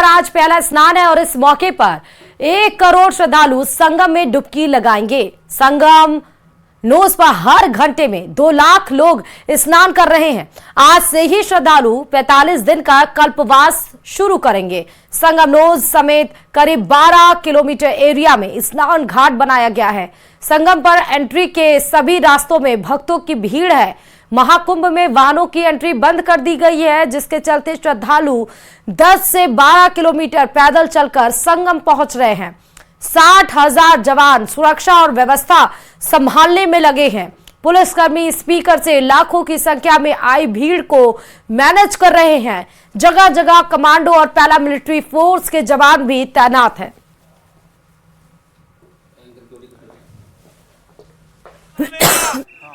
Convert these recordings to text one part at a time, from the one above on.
पर आज पहला स्नान है और इस मौके पर 1 करोड़ श्रद्धालु संगम में डुबकी लगाएंगे। संगम नोज पर हर घंटे में 2 लाख लोग स्नान कर रहे हैं। आज से ही श्रद्धालु 45 दिन का कल्पवास शुरू करेंगे। संगम नोज समेत करीब 12 किलोमीटर एरिया में स्नान घाट बनाया गया है। संगम पर एंट्री के सभी रास्तों में भक्तों की भीड़ है। महाकुंभ में वाहनों की एंट्री बंद कर दी गई है, जिसके चलते श्रद्धालु 10 से 12 किलोमीटर पैदल चलकर संगम पहुंच रहे हैं। 60,000 जवान सुरक्षा और व्यवस्था संभालने में लगे हैं। पुलिसकर्मी स्पीकर से लाखों की संख्या में आई भीड़ को मैनेज कर रहे हैं। जगह जगह कमांडो और पैरामिलिट्री फोर्स के जवान भी तैनात हैं।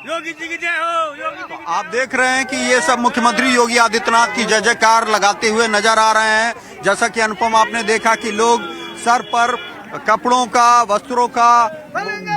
योगी जी की जय हो, योगी जी की। आप देख रहे हैं कि ये सब मुख्यमंत्री योगी आदित्यनाथ की जय जयकार लगाते हुए नजर आ रहे हैं। जैसा कि अनुपम आपने देखा कि लोग सर पर कपड़ों का, वस्त्रों का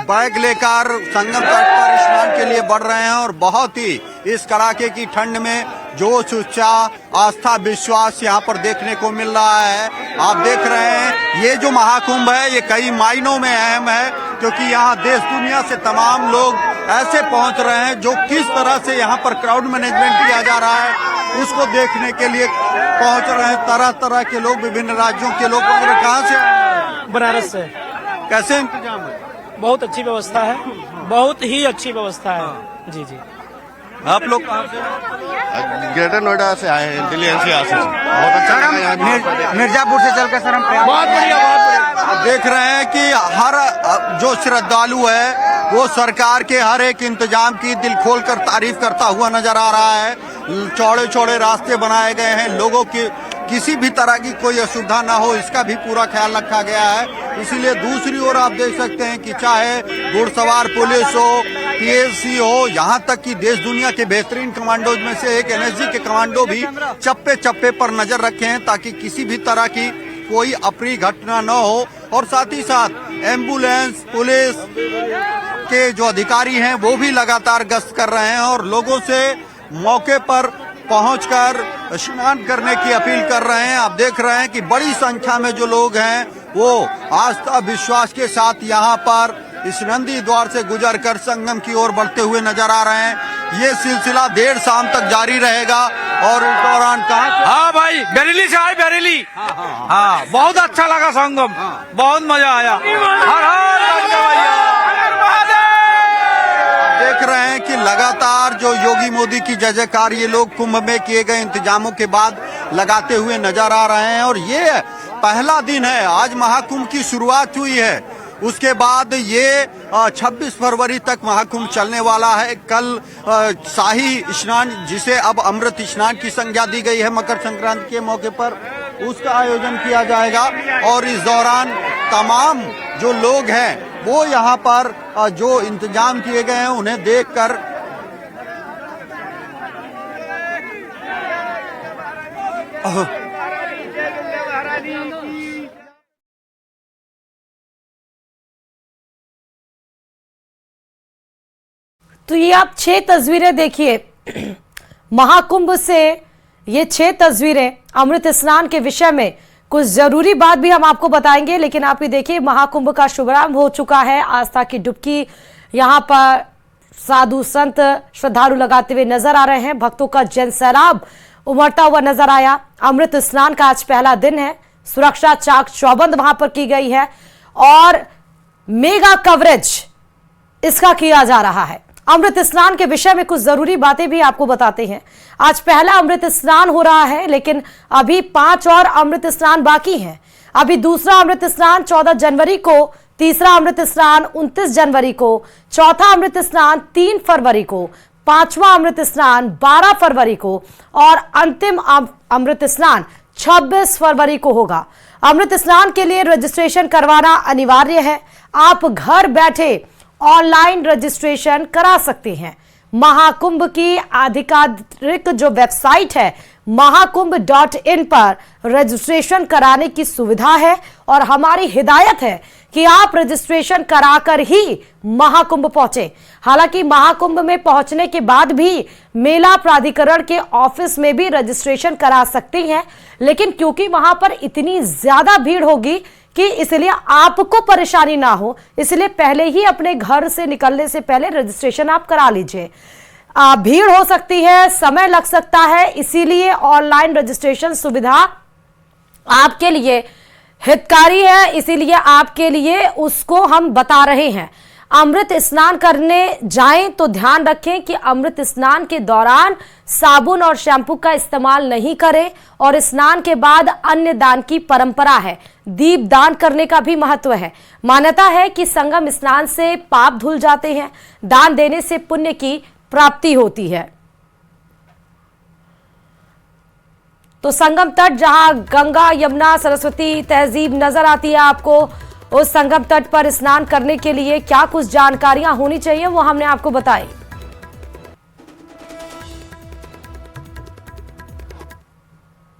बैग लेकर संगम तट पर स्नान के लिए बढ़ रहे हैं और बहुत ही इस कड़ाके की ठंड में जोश, उत्साह, आस्था, विश्वास यहाँ पर देखने को मिल रहा है। आप देख रहे हैं ये जो महाकुंभ है ये कई मायनों में अहम है, क्योंकि यहाँ देश दुनिया से तमाम लोग ऐसे पहुंच रहे हैं जो किस तरह से यहाँ पर क्राउड मैनेजमेंट किया जा रहा है उसको देखने के लिए पहुंच रहे हैं। तरह तरह के लोग, विभिन्न राज्यों के लोग। कहाँ से? बनारस से। कैसे इंतजाम है? बहुत अच्छी व्यवस्था है, बहुत ही अच्छी व्यवस्था है। जी जी। आप लोग कहाँ से? ग्रेटर नोएडा से आए हैं, दिल्ली एनसीआर से। बहुत अच्छा लगा यहाँ मिर्जापुर से चलकर सर हम बहुत बढ़िया, बहुत बढ़िया। आप देख रहे हैं कि हर जो श्रद्धालु है वो सरकार के हर एक इंतजाम की दिल खोलकर तारीफ करता हुआ नजर आ रहा है। चौड़े चौड़े रास्ते बनाए गए हैं, लोगों की किसी भी तरह की कोई असुविधा ना हो इसका भी पूरा ख्याल रखा गया है। इसीलिए दूसरी ओर आप देख सकते हैं कि चाहे घुड़सवार पुलिस हो, पीएससी हो, यहाँ तक कि देश दुनिया के बेहतरीन कमांडोज में से एक एनएसजी के कमांडो भी चप्पे चप्पे पर नजर रखे हैं ताकि किसी भी तरह की कोई अप्रिय घटना न हो। और साथ ही साथ एम्बुलेंस, पुलिस के जो अधिकारी हैं वो भी लगातार गश्त कर रहे हैं और लोगों से मौके पर पहुंचकर स्नान करने की अपील कर रहे हैं। आप देख रहे हैं कि बड़ी संख्या में जो लोग हैं वो आस्था, विश्वास के साथ यहाँ पर इस नंदी द्वार से गुजरकर संगम की ओर बढ़ते हुए नजर आ रहे हैं। ये सिलसिला देर शाम तक जारी रहेगा। और इस दौरान कहा? हाँ भाई, बरेली से आए, बरेली। हाँ, बहुत अच्छा लगा संगम, बहुत मजा आया। हर हर भैया। देख रहे हैं कि लगातार जो योगी मोदी की जय जयकार ये लोग कुंभ में किए गए इंतजामों के बाद लगाते हुए नजर आ रहे हैं। और ये पहला दिन है, आज महाकुंभ की शुरुआत हुई है। उसके बाद ये 26 फरवरी तक महाकुंभ चलने वाला है। कल शाही स्नान, जिसे अब अमृत स्नान की संज्ञा दी गई है मकर संक्रांति के मौके पर, उसका आयोजन किया जाएगा। और इस दौरान तमाम जो लोग हैं वो यहाँ पर जो इंतजाम किए गए हैं उन्हें देखकर तो ये आप 6 तस्वीरें देखिए महाकुंभ से। ये 6 तस्वीरें अमृत स्नान के विषय में कुछ जरूरी बात भी हम आपको बताएंगे, लेकिन आप ये देखिए महाकुंभ का शुभारंभ हो चुका है। आस्था की डुबकी यहाँ पर साधु संत श्रद्धालु लगाते हुए नजर आ रहे हैं। भक्तों का जनसैलाब उमड़ता हुआ नजर आया। अमृत स्नान का आज पहला दिन है। सुरक्षा चाक चौबंद वहां पर की गई है और मेगा कवरेज इसका किया जा रहा है। अमृत स्नान के विषय में कुछ जरूरी बातें भी आपको बताते हैं। आज पहला अमृत स्नान हो रहा है, लेकिन अभी 5 और अमृत स्नान बाकी हैं। अभी दूसरा अमृत स्नान 14 जनवरी को, तीसरा अमृत स्नान 29 जनवरी को, चौथा अमृत स्नान 3 फरवरी को, 5वां अमृत स्नान 12 फरवरी को और अंतिम अमृत स्नान 26 फरवरी को होगा। अमृत स्नान के लिए रजिस्ट्रेशन करवाना अनिवार्य है। आप घर बैठे ऑनलाइन रजिस्ट्रेशन करा सकते हैं। महाकुंभ की आधिकारिक जो वेबसाइट है महाकुंभ.in पर रजिस्ट्रेशन कराने की सुविधा है और हमारी हिदायत है कि आप रजिस्ट्रेशन कराकर ही महाकुंभ पहुंचे। हालांकि महाकुंभ में पहुंचने के बाद भी मेला प्राधिकरण के ऑफिस में भी रजिस्ट्रेशन करा सकती हैं, लेकिन क्योंकि वहां पर इतनी ज्यादा भीड़ होगी कि इसलिए आपको परेशानी ना हो, इसलिए पहले ही अपने घर से निकलने से पहले रजिस्ट्रेशन आप करा लीजिए। भीड़ हो सकती है, समय लग सकता है, इसीलिए ऑनलाइन रजिस्ट्रेशन सुविधा आपके लिए हितकारी है, इसीलिए आपके लिए उसको हम बता रहे हैं। अमृत स्नान करने जाएं तो ध्यान रखें कि अमृत स्नान के दौरान साबुन और शैम्पू का इस्तेमाल नहीं करें और स्नान के बाद अन्य दान की परंपरा है। दीप दान करने का भी महत्व है। मान्यता है कि संगम स्नान से पाप धुल जाते हैं, दान देने से पुण्य की प्राप्ति होती है। तो संगम तट जहां गंगा यमुना सरस्वती तहजीब नजर आती है आपको, उस संगम तट पर स्नान करने के लिए क्या कुछ जानकारियां होनी चाहिए वो हमने आपको बताई।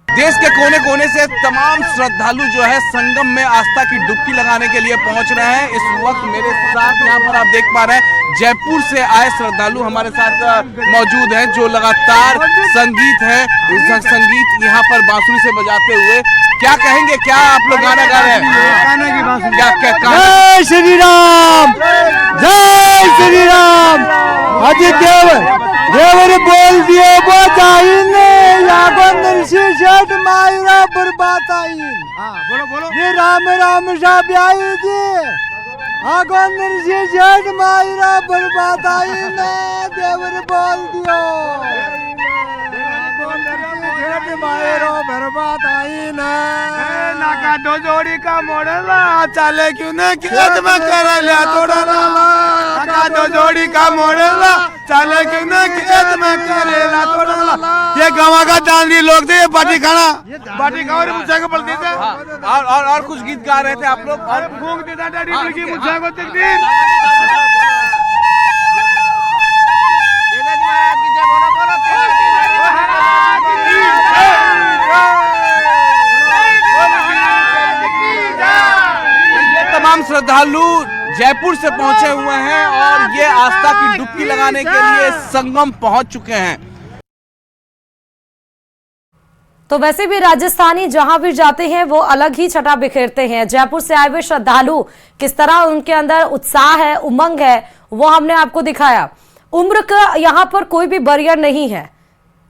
देश के कोने कोने से तमाम श्रद्धालु जो है संगम में आस्था की डुबकी लगाने के लिए पहुंच रहे हैं। इस वक्त मेरे साथ यहाँ पर आप देख पा रहे हैं जयपुर से आए श्रद्धालु हमारे साथ मौजूद हैं, जो लगातार संगीत है संगीत यहाँ पर बांसुरी से बजाते हुए क्या कहेंगे, क्या आप लोग गाना गा रहे हैं? जय श्री राम, जय श्री राम। अजी देवर बोल दिए बजाइने लागो नरसी शेठ मायरा बरबाताइन। बोलो बोलो। ये राम राम साहब आई जी आगो नरसी शेठ मायरा बरबाताइन देवर बोल दियो नाका दो जोड़ी का मोड़ला चाले क्यों न खेत में करे लिया थोड़ा नाका दो जोड़ी का मोड़ला चाले क्यों न खेत में करे लिया थोड़ा। ये गवा का दांडी लोग थे, बाटी खाना बाटी खाओ रे मुझे को बोलते थे। और कुछ गीत गा रहे थे आप लोग और फूंक देता डैडी लगी मुझे को तकदीर। तमाम श्रद्धालु जयपुर से पहुंचे हुए हैं और ये आस्था की डुबकी लगाने के लिए संगम पहुंच चुके हैं। तो वैसे भी राजस्थानी जहां भी जाते हैं वो अलग ही छटा बिखेरते हैं। जयपुर से आए हुए श्रद्धालु किस तरह उनके अंदर उत्साह है, उमंग है, वो हमने आपको दिखाया। उम्र का यहाँ पर कोई भी बैरियर नहीं है,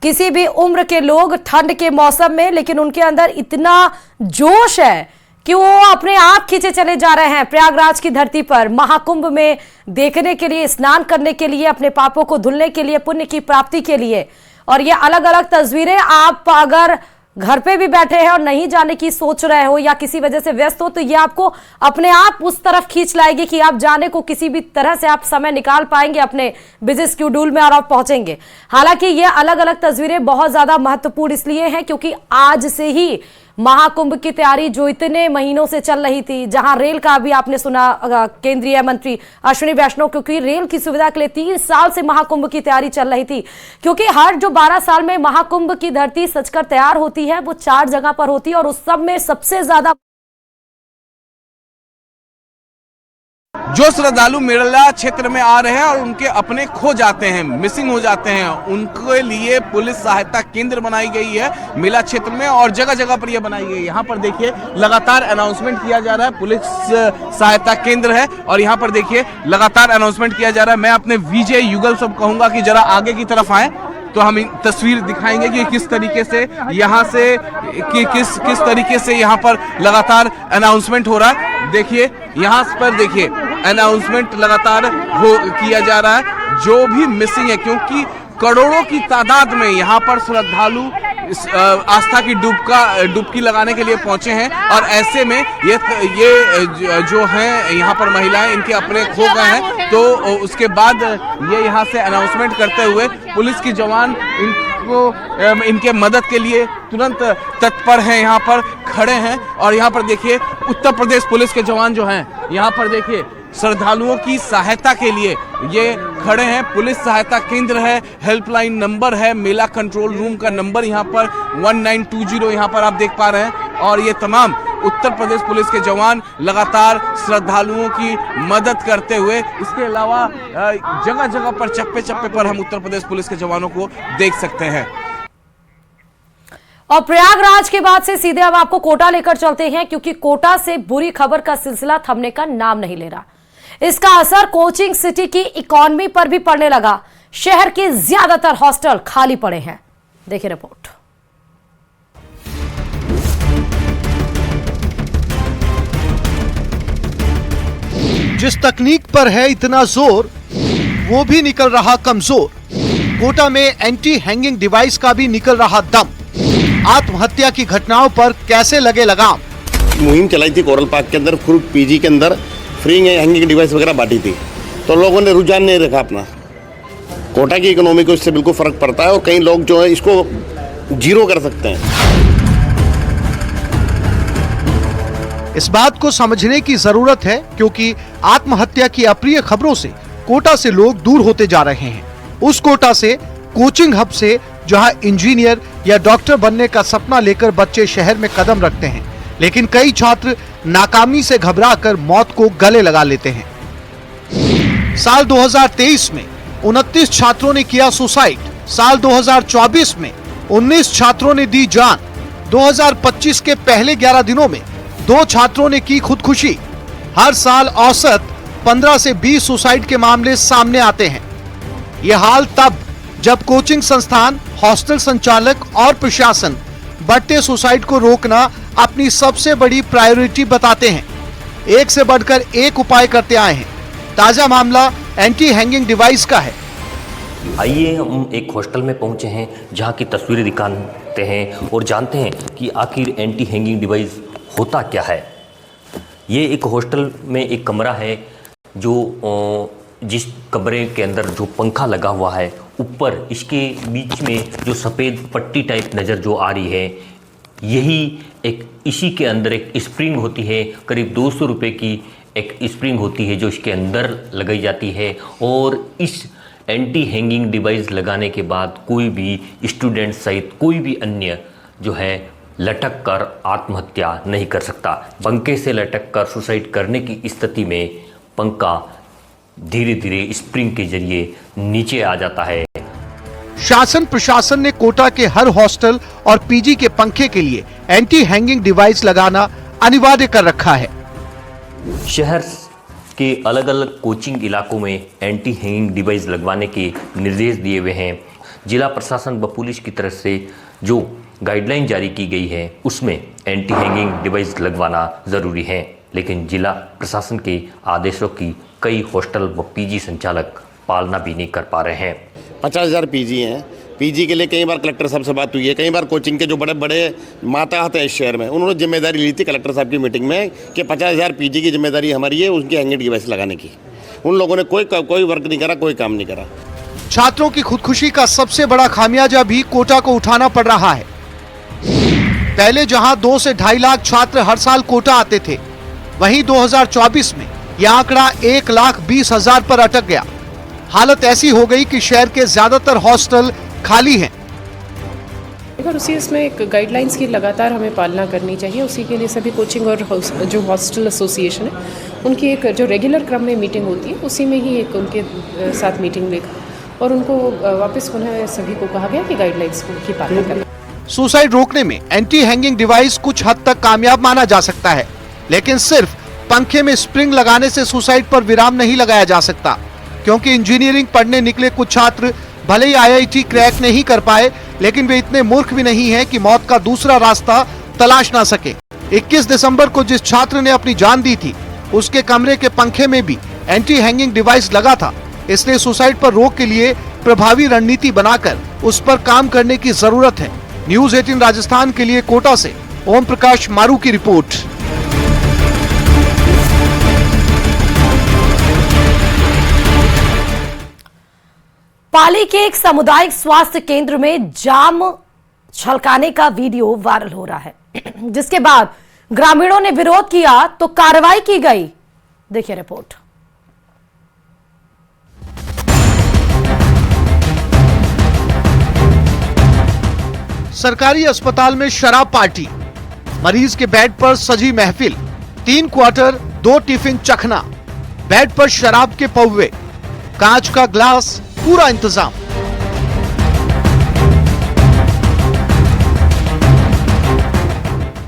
किसी भी उम्र के लोग ठंड के मौसम में, लेकिन उनके अंदर इतना जोश है कि वो अपने आप खींचे चले जा रहे हैं प्रयागराज की धरती पर महाकुंभ में देखने के लिए, स्नान करने के लिए, अपने पापों को धुलने के लिए, पुण्य की प्राप्ति के लिए। और ये अलग अलग तस्वीरें आप अगर घर पे भी बैठे हैं और नहीं जाने की सोच रहे हो या किसी वजह से व्यस्त हो, तो ये आपको अपने आप उस तरफ खींच लाएगी कि आप जाने को किसी भी तरह से आप समय निकाल पाएंगे अपने बिजी शेड्यूल में और आप पहुंचेंगे। हालांकि ये अलग अलग तस्वीरें बहुत ज्यादा महत्वपूर्ण इसलिए हैं क्योंकि आज से ही महाकुंभ की तैयारी जो इतने महीनों से चल रही थी, जहां रेल का भी आपने सुना केंद्रीय मंत्री अश्विनी वैष्णव, क्योंकि रेल की सुविधा के लिए 3 साल से महाकुंभ की तैयारी चल रही थी। क्योंकि हर जो 12 साल में महाकुंभ की धरती सजकर तैयार होती है वो 4 जगह पर होती है और उस सब में सबसे ज्यादा जो श्रद्धालु मेला क्षेत्र में आ रहे हैं और उनके अपने खो जाते हैं, मिसिंग हो जाते हैं, उनके लिए पुलिस सहायता केंद्र बनाई गई है मेला क्षेत्र में और जगह जगह पर यह बनाई गई है। यहाँ पर देखिए लगातार अनाउंसमेंट किया जा रहा है, पुलिस सहायता केंद्र है और यहाँ पर देखिए लगातार अनाउंसमेंट किया जा रहा है। मैं अपने विजय युगल सब कहूंगा कि जरा आगे की तरफ आए तो हम तस्वीर दिखाएंगे कि किस तरीके से यहाँ से किस तरीके से यहाँ पर लगातार अनाउंसमेंट हो रहा है। देखिए यहाँ पर देखिए अनाउंसमेंट लगातार किया जा रहा है जो भी मिसिंग है, क्योंकि करोड़ों की तादाद में यहाँ पर श्रद्धालु आस्था की डुबकी लगाने के लिए पहुंचे हैं और ऐसे में ये जो हैं यहाँ पर महिलाएं इनके अपने खो गए हैं, तो उसके बाद ये यहाँ से अनाउंसमेंट करते हुए पुलिस की जवान इनको इनके मदद के लिए तुरंत तत्पर हैं, यहाँ पर खड़े हैं। और यहाँ पर देखिए उत्तर प्रदेश पुलिस के जवान जो हैं यहाँ पर देखिए श्रद्धालुओं की सहायता के लिए ये खड़े हैं। पुलिस सहायता केंद्र है, हेल्पलाइन नंबर है, मेला कंट्रोल रूम का नंबर यहाँ पर 1920 यहाँ पर आप देख पा रहे हैं और ये तमाम उत्तर प्रदेश पुलिस के जवान लगातार श्रद्धालुओं की मदद करते हुए, इसके अलावा जगह जगह पर चप्पे चप्पे पर हम उत्तर प्रदेश पुलिस के जवानों को देख सकते हैं। और प्रयागराज के बाद से सीधे अब आपको कोटा लेकर चलते हैं, क्योंकि कोटा से बुरी खबर का सिलसिला थमने का नाम नहीं ले रहा। इसका असर कोचिंग सिटी की इकोनॉमी पर भी पड़ने लगा। शहर के ज्यादातर हॉस्टल खाली पड़े हैं। देखिए रिपोर्ट। जिस तकनीक पर है इतना जोर, वो भी निकल रहा कमजोर। कोटा में एंटी हैंगिंग डिवाइस का भी निकल रहा दम। आत्महत्या की घटनाओं पर कैसे लगे लगाम? मुहिम चलाई थी कोरल पार्क के अंदर, फुल पीजी के अंदर फ्री हैंगिंग डिवाइस वगैरह बांटी थी, तो लोगों ने रुझान नहीं रखा अपना। कोटा की इकोनॉमी को इससे बिल्कुल फर्क पड़ता है और कई लोग जो है इसको जीरो कर सकते हैं। इस बात को समझने की जरूरत है, क्योंकि आत्महत्या की अप्रिय खबरों से कोटा से लोग दूर होते जा रहे हैं। उस कोटा से, कोचिंग हब से, जहां इंजीनियर या डॉक्टर बनने का सपना लेकर बच्चे शहर में कदम रखते हैं, लेकिन कई छात्र नाकामी से घबराकर मौत को गले लगा लेते हैं। साल 2023 में 29 छात्रों ने किया सुसाइड। साल 2024 में 19 छात्रों ने दी जान। 2025 के पहले 11 दिनों में 2 छात्रों ने की खुदकुशी। हर साल औसत 15 से 20 सुसाइड के मामले सामने आते हैं। यह हाल तब जब कोचिंग संस्थान, हॉस्टल संचालक और प्रशासन बढ़ते सुसाइड को रोकना अपनी सबसे बड़ी प्रायोरिटी बताते हैं। एक से बढ़कर एक उपाय करते आए हैं। ताजा मामला एंटी हैंगिंग डिवाइस का है। आइए हम एक हॉस्टल में पहुंचे हैं, जहां की तस्वीरें दिखाते हैं और जानते हैं कि आखिर एंटी हैंगिंग डिवाइस होता क्या है। ये एक हॉस्टल में एक कमरा है, जो जिस कमरे के अंदर जो पंखा लगा हुआ है, ऊपर इसके बीच में जो सफ़ेद पट्टी टाइप नज़र जो आ रही है, यही एक इसी के अंदर एक स्प्रिंग होती है। करीब 200 रुपये की एक स्प्रिंग होती है जो इसके अंदर लगाई जाती है। और इस एंटी हैंगिंग डिवाइस लगाने के बाद कोई भी स्टूडेंट सहित कोई भी अन्य जो है लटक कर आत्महत्या नहीं कर सकता। पंखे से लटक कर सुसाइड करने की स्थिति में पंखा धीरे धीरे स्प्रिंग के जरिए नीचे आ जाता है। शासन प्रशासन ने कोटा के हर हॉस्टल और पीजी के पंखे के लिए एंटी हैंगिंग डिवाइस लगाना अनिवार्य कर रखा है। शहर के अलग अलग कोचिंग इलाकों में एंटी हैंगिंग डिवाइस लगवाने के निर्देश दिए हुए हैं। जिला प्रशासन व पुलिस की तरफ से जो गाइडलाइन जारी की गई है, उसमें एंटी हैंगिंग डिवाइस लगवाना ज़रूरी है, लेकिन जिला प्रशासन के आदेशों की कई हॉस्टल व पीजी संचालक पालना भी नहीं कर पा रहे हैं। 50,000 पीजी हैं। पीजी के लिए कई बार कलेक्टर साहब से बात हुई है। कई बार कोचिंग के जो बड़े बड़े माताहत हैं इस शहर में, उन्होंने जिम्मेदारी ली थी कलेक्टर साहब की मीटिंग में कि 50,000 पीजी की जिम्मेदारी हमारी है उनकी हैंगिंग डिवाइस लगाने की। उन लोगों ने कोई वर्क नहीं करा, कोई काम नहीं करा। छात्रों की खुदकुशी का सबसे बड़ा खामियाजा भी कोटा को उठाना पड़ रहा है। पहले जहां 2 से 2.5 लाख छात्र हर साल कोटा आते थे, वहीं 2024 में यह आंकड़ा 1,20,000 पर अटक गया। हालत ऐसी हो गई कि शहर के ज्यादातर हॉस्टल खाली हैं। और उसी इसमें एक गाइडलाइंस की लगातार हमें पालना करनी चाहिए। उसी के लिए सभी कोचिंग और जो हॉस्टल एसोसिएशन है, उनकी एक जो रेगुलर क्रम में मीटिंग होती है, उसी में ही एक उनके साथ मीटिंग लेकर और उनको वापस पुनः सभी को कहा गया कि गाइडलाइंस की पालना करें। सुसाइड रोकने में एंटी हैंगिंग डिवाइस कुछ हद तक कामयाब माना जा सकता है, लेकिन सिर्फ पंखे में स्प्रिंग लगाने से सुसाइड पर विराम नहीं लगाया जा सकता, क्योंकि इंजीनियरिंग पढ़ने निकले कुछ छात्र भले ही IIT क्रैक नहीं कर पाए, लेकिन वे इतने मूर्ख भी नहीं हैं कि मौत का दूसरा रास्ता तलाश ना सके। 21 दिसंबर को जिस छात्र ने अपनी जान दी थी, उसके कमरे के पंखे में भी एंटी हैंगिंग डिवाइस लगा था। इसलिए सुसाइड पर रोक के लिए प्रभावी रणनीति बनाकर उस पर काम करने की जरूरत है। न्यूज़ 18 राजस्थान के लिए कोटा से ओम प्रकाश मारू की रिपोर्ट। पाली के एक सामुदायिक स्वास्थ्य केंद्र में जाम छलकाने का वीडियो वायरल हो रहा है, जिसके बाद ग्रामीणों ने विरोध किया तो कार्रवाई की गई। देखिए रिपोर्ट। सरकारी अस्पताल में शराब पार्टी, मरीज के बेड पर सजी महफिल, 3 क्वार्टर, 2 टिफिन चखना, बेड पर शराब के पौवे, कांच का ग्लास, पूरा इंतजाम।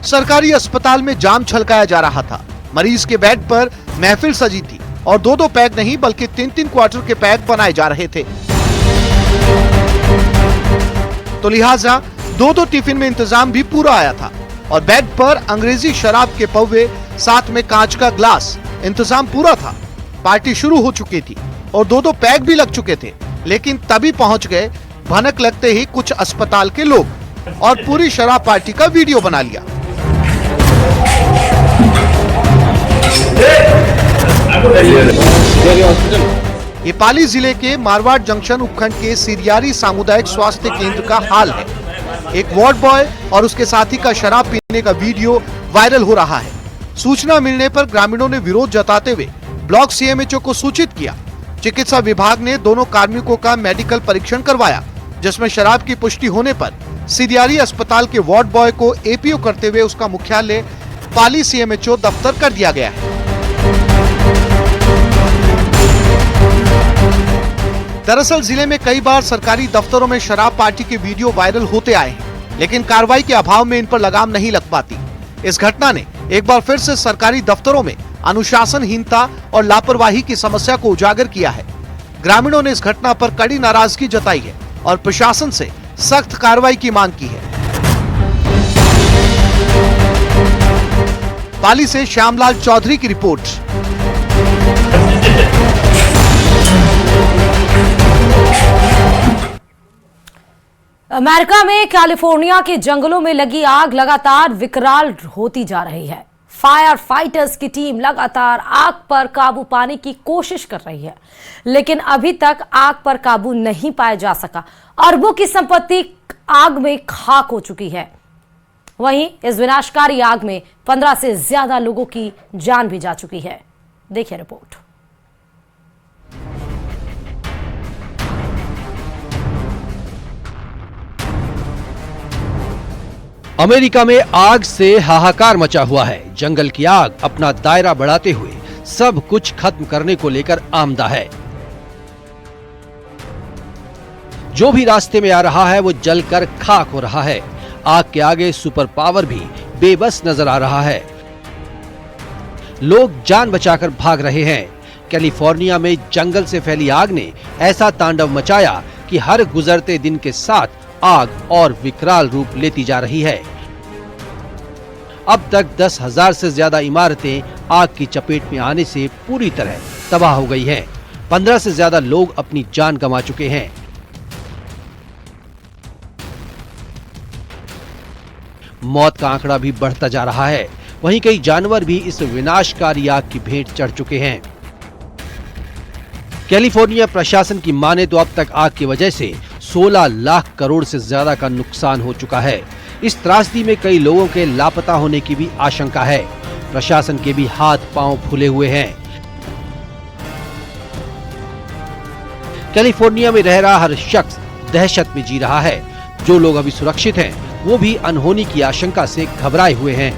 सरकारी अस्पताल में जाम छलकाया जा रहा था। मरीज के बेड पर महफिल सजी थी और 2-2 पैक नहीं बल्कि 3-3 क्वार्टर के पैक बनाए जा रहे थे। तो लिहाजा 2-2 टिफिन में इंतजाम भी पूरा आया था और बेड पर अंग्रेजी शराब के पौवे, साथ में कांच का ग्लास, इंतजाम पूरा था। पार्टी शुरू हो चुकी थी और 2-2 पैक भी लग चुके थे, लेकिन तभी पहुंच गए भनक लगते ही कुछ अस्पताल के लोग और पूरी शराब पार्टी का वीडियो बना लिया। ये पाली जिले के मारवाड़ जंक्शन उपखंड के सिरियारी सामुदायिक स्वास्थ्य केंद्र का हाल है। एक वार्ड बॉय और उसके साथी का शराब पीने का वीडियो वायरल हो रहा है। सूचना मिलने पर ग्रामीणों ने विरोध जताते हुए ब्लॉक सीएमएचओ को सूचित किया। चिकित्सा विभाग ने दोनों कार्मिकों का मेडिकल परीक्षण करवाया, जिसमें शराब की पुष्टि होने पर सिरियारी अस्पताल के वार्ड बॉय को एपीओ करते हुए उसका मुख्यालय पाली सीएमएचओ दफ्तर कर दिया गया है। दरअसल जिले में कई बार सरकारी दफ्तरों में शराब पार्टी के वीडियो वायरल होते आए हैं, लेकिन कार्रवाई के अभाव में इन पर लगाम नहीं लग पाती। इस घटना ने एक बार फिर से सरकारी दफ्तरों में अनुशासनहीनता और लापरवाही की समस्या को उजागर किया है। ग्रामीणों ने इस घटना पर कड़ी नाराजगी जताई है और प्रशासन से सख्त कार्रवाई की मांग की है। पाली से श्यामलाल चौधरी की रिपोर्ट। अमेरिका में कैलिफोर्निया के जंगलों में लगी आग लगातार विकराल होती जा रही है। फायर फाइटर्स की टीम लगातार आग पर काबू पाने की कोशिश कर रही है, लेकिन अभी तक आग पर काबू नहीं पाया जा सका। अरबों की संपत्ति आग में खाक हो चुकी है। वहीं इस विनाशकारी आग में 15 से ज्यादा लोगों की जान भी जा चुकी है। देखिए रिपोर्ट। अमेरिका में आग से हाहाकार मचा हुआ है। जंगल की आग अपना दायरा बढ़ाते हुए सब कुछ खत्म करने को लेकर आमदा है। जो भी रास्ते में आ रहा है वो जलकर खाक हो रहा है। आग के आगे सुपर पावर भी बेबस नजर आ रहा है। लोग जान बचाकर भाग रहे हैं। कैलिफोर्निया में जंगल से फैली आग ने ऐसा तांडव मचाया कि हर गुजरते दिन के साथ आग और विकराल रूप लेती जा रही है। अब तक 10,000 से ज्यादा इमारतें आग की चपेट में आने से पूरी तरह तबाह हो गई हैं। 15 से ज्यादा लोग अपनी जान गंवा चुके हैं। मौत का आंकड़ा भी बढ़ता जा रहा है। वहीं कई जानवर भी इस विनाशकारी आग की भेंट चढ़ चुके हैं। कैलिफोर्निया प्रशासन की माने तो अब तक आग की वजह से 16 लाख करोड़ से ज्यादा का नुकसान हो चुका है। इस त्रासदी में कई लोगों के लापता होने की भी आशंका है। प्रशासन के भी हाथ पांव फूले हुए हैं। कैलिफोर्निया में रह रहा हर शख्स दहशत में जी रहा है। जो लोग अभी सुरक्षित हैं, वो भी अनहोनी की आशंका से घबराए हुए हैं।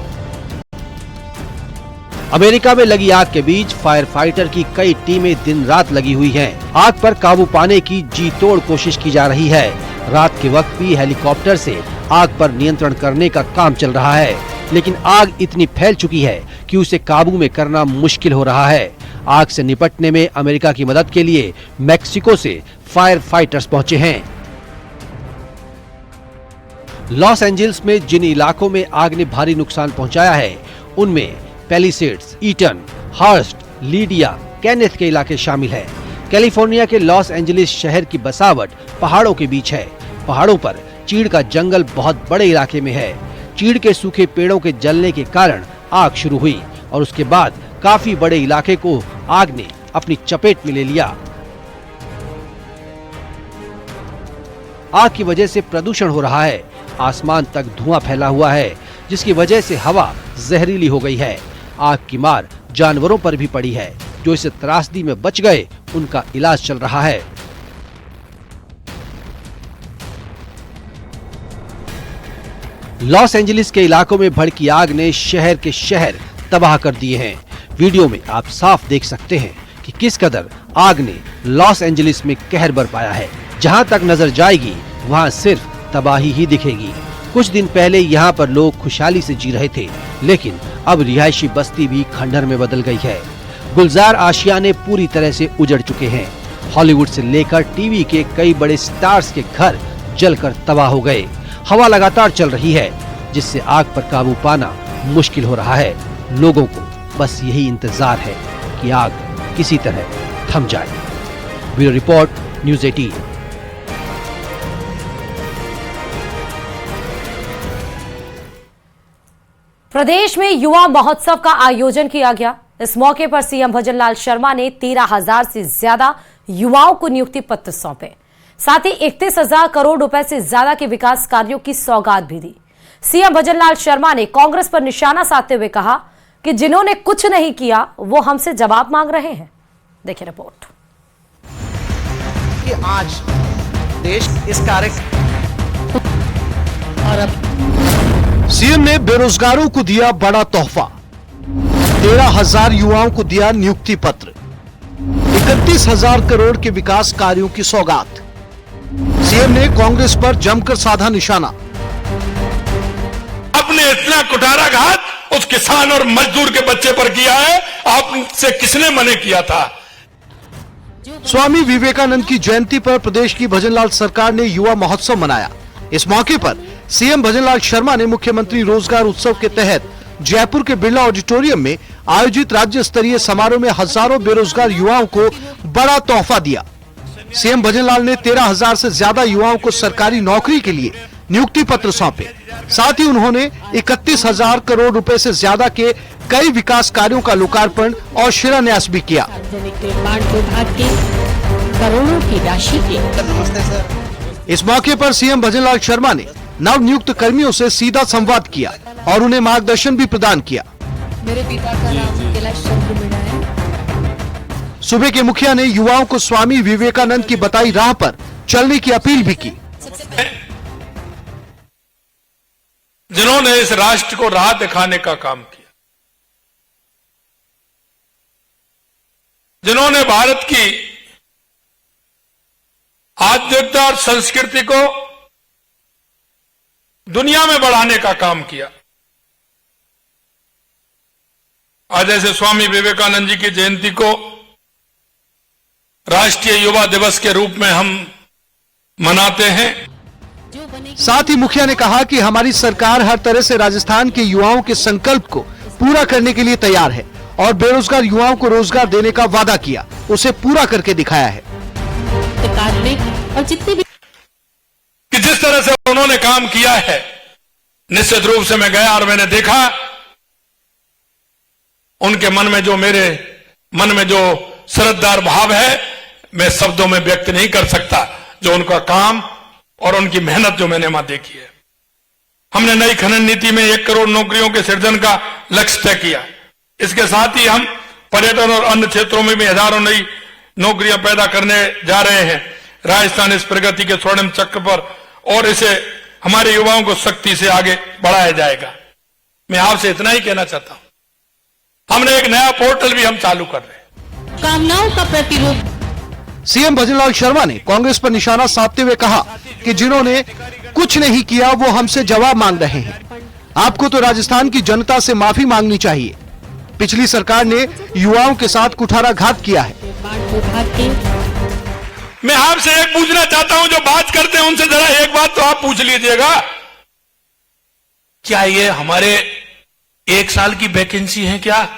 अमेरिका में लगी आग के बीच फायर फाइटर की कई टीमें दिन रात लगी हुई हैं। आग पर काबू पाने की जी तोड़ कोशिश की जा रही है। रात के वक्त भी हेलीकॉप्टर से आग पर नियंत्रण करने का काम चल रहा है, लेकिन आग इतनी फैल चुकी है कि उसे काबू में करना मुश्किल हो रहा है। आग से निपटने में अमेरिका की मदद के लिए मैक्सिको से फायर फाइटर्स पहुंचे हैं। लॉस एंजल्स में जिन इलाकों में आग ने भारी नुकसान पहुंचाया है, उनमें Palisades, Eaton, Hurst, Lydia, Kenneth के इलाके शामिल हैं। कैलिफोर्निया के लॉस एंजलिस शहर की बसावट पहाड़ों के बीच है। पहाड़ों पर चीड़ का जंगल बहुत बड़े इलाके में है। चीड़ के सूखे पेड़ों के जलने के कारण आग शुरू हुई और उसके बाद काफी बड़े इलाके को आग ने अपनी चपेट में ले लिया। आग की वजह से प्रदूषण हो रहा है। आसमान तक धुआं फैला हुआ है, जिसकी वजह से हवा जहरीली हो गई है। आग की मार जानवरों पर भी पड़ी है। जो इस त्रासदी में बच गए, उनका इलाज चल रहा है। लॉस एंजलिस के इलाकों में भड़की आग ने शहर के शहर तबाह कर दिए हैं। वीडियो में आप साफ देख सकते हैं कि किस कदर आग ने लॉस एंजलिस में कहर बरपाया है। जहां तक नजर जाएगी वहां सिर्फ तबाही ही दिखेगी। कुछ दिन पहले यहां पर लोग खुशहाली से जी रहे थे, लेकिन अब रिहायशी बस्ती भी खंडहर में बदल गई है। गुलजार आशियाने पूरी तरह से उजड़ चुके हैं। हॉलीवुड से लेकर टीवी के कई बड़े स्टार्स के घर जलकर तबाह हो गए। हवा लगातार चल रही है, जिससे आग पर काबू पाना मुश्किल हो रहा है। लोगों को बस यही इंतजार है कि आग किसी तरह थम जाए। Bureau report, news 18। प्रदेश में युवा महोत्सव का आयोजन किया गया। इस मौके पर सीएम भजनलाल शर्मा ने 13,000 से ज्यादा युवाओं को नियुक्ति पत्र सौंपे। साथ ही 31,000 करोड़ रुपए से ज्यादा के विकास कार्यों की सौगात भी दी। सीएम भजनलाल शर्मा ने कांग्रेस पर निशाना साधते हुए कहा कि जिन्होंने कुछ नहीं किया वो हमसे जवाब मांग रहे हैं। देखिए रिपोर्ट। कि आज देश इस कार्य सीएम ने बेरोजगारों को दिया बड़ा तोहफा। 13,000 युवाओं को दिया नियुक्ति पत्र। 31,000 करोड़ के विकास कार्यों की सौगात। सीएम ने कांग्रेस पर जमकर साधा निशाना। आपने इतना कुठाराघात उस किसान और मजदूर के बच्चे पर किया है, आपसे किसने मना किया था? स्वामी विवेकानंद की जयंती पर प्रदेश की भजनलाल सरकार ने युवा महोत्सव मनाया। इस मौके पर सीएम भजनलाल शर्मा ने मुख्यमंत्री रोजगार उत्सव के तहत जयपुर के बिरला ऑडिटोरियम में आयोजित राज्य स्तरीय समारोह में हजारों बेरोजगार युवाओं को बड़ा तोहफा दिया। सीएम भजनलाल ने 13,000 से ज्यादा युवाओं को सरकारी नौकरी के लिए नियुक्ति पत्र सौंपे। साथ ही उन्होंने 31,000 करोड़ रुपए से ज्यादा के कई विकास कार्यों का लोकार्पण और शिलान्यास भी किया। करोड़ों की राशि के इस मौके पर सीएम भजनलाल शर्मा ने नव नियुक्त कर्मियों से सीधा संवाद किया और उन्हें मार्गदर्शन भी प्रदान किया। मेरे पिता का नाम कैलाश चंद्र मीणा है। सूबे के मुखिया ने युवाओं को स्वामी विवेकानंद की बताई राह पर चलने की अपील भी की। जिन्होंने इस राष्ट्र को राह दिखाने का काम किया, जिन्होंने भारत की आध्यात्मिकता और संस्कृति को दुनिया में बढ़ाने का काम किया। आज ऐसे स्वामी विवेकानंद जी की जयंती को राष्ट्रीय युवा दिवस के रूप में हम मनाते हैं। साथ ही मुखिया ने कहा कि हमारी सरकार हर तरह से राजस्थान के युवाओं के संकल्प को पूरा करने के लिए तैयार है और बेरोजगार युवाओं को रोजगार देने का वादा किया, उसे पूरा करके दिखाया है। और जितने भी कि जिस तरह से उन्होंने काम किया है, निश्चित रूप से मैं गया और मैंने देखा उनके मन में जो, मेरे मन में जो श्रद्धार भाव है, मैं शब्दों में व्यक्त नहीं कर सकता। जो उनका काम और उनकी मेहनत जो मैंने वहां देखी है। हमने नई खनन नीति में 1 करोड़ नौकरियों के सृजन का लक्ष्य तय किया। इसके साथ ही हम पर्यटन और अन्य क्षेत्रों में भी हजारों नई नौकरियां पैदा करने जा रहे हैं। राजस्थान इस प्रगति के स्वर्णिम चक्र पर और इसे हमारे युवाओं को सख्ती से आगे बढ़ाया जाएगा। मैं आपसे इतना ही कहना चाहता हूं, हमने एक नया पोर्टल भी हम चालू कर रहे हैं। कामनाओं का प्रतिरूप। सीएम भजनलाल शर्मा ने कांग्रेस पर निशाना साधते हुए कहा कि जिन्होंने कुछ नहीं किया वो हमसे जवाब मांग रहे हैं। आपको तो राजस्थान की जनता से माफी मांगनी चाहिए। पिछली सरकार ने युवाओं के साथ कुठाराघात किया है। मैं आपसे एक पूछना चाहता हूं, जो बात करते हैं उनसे जरा एक बात तो आप पूछ लीजिएगा, क्या ये हमारे 1 साल की वैकेंसी है? क्या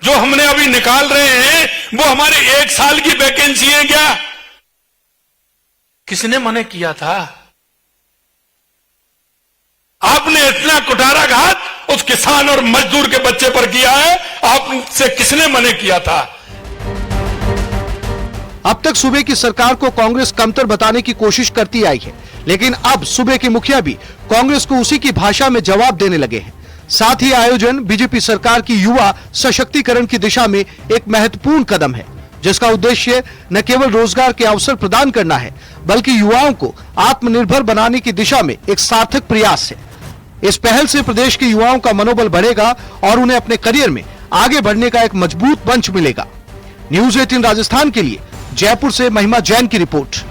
जो हमने अभी निकाल रहे हैं वो हमारे 1 साल की वैकेंसी है क्या? किसने मना किया था? आपने इतना कुठाराघात उस किसान और मजदूर के बच्चे पर किया है, आपसे किसने मना किया था? अब तक सूबे की सरकार को कांग्रेस कमतर बताने की कोशिश करती आई है, लेकिन अब सूबे के मुखिया भी कांग्रेस को उसी की भाषा में जवाब देने लगे हैं। साथ ही आयोजन बीजेपी सरकार की युवा सशक्तिकरण की दिशा में एक महत्वपूर्ण कदम है। जिसका उद्देश्य न केवल रोजगार के अवसर प्रदान करना है बल्कि युवाओं को आत्मनिर्भर बनाने की दिशा में एक सार्थक प्रयास है। इस पहल से प्रदेश के युवाओं का मनोबल बढ़ेगा और उन्हें अपने करियर में आगे बढ़ने का एक मजबूत मंच मिलेगा। न्यूज़ 18 राजस्थान के लिए जयपुर से महिमा जैन की रिपोर्ट।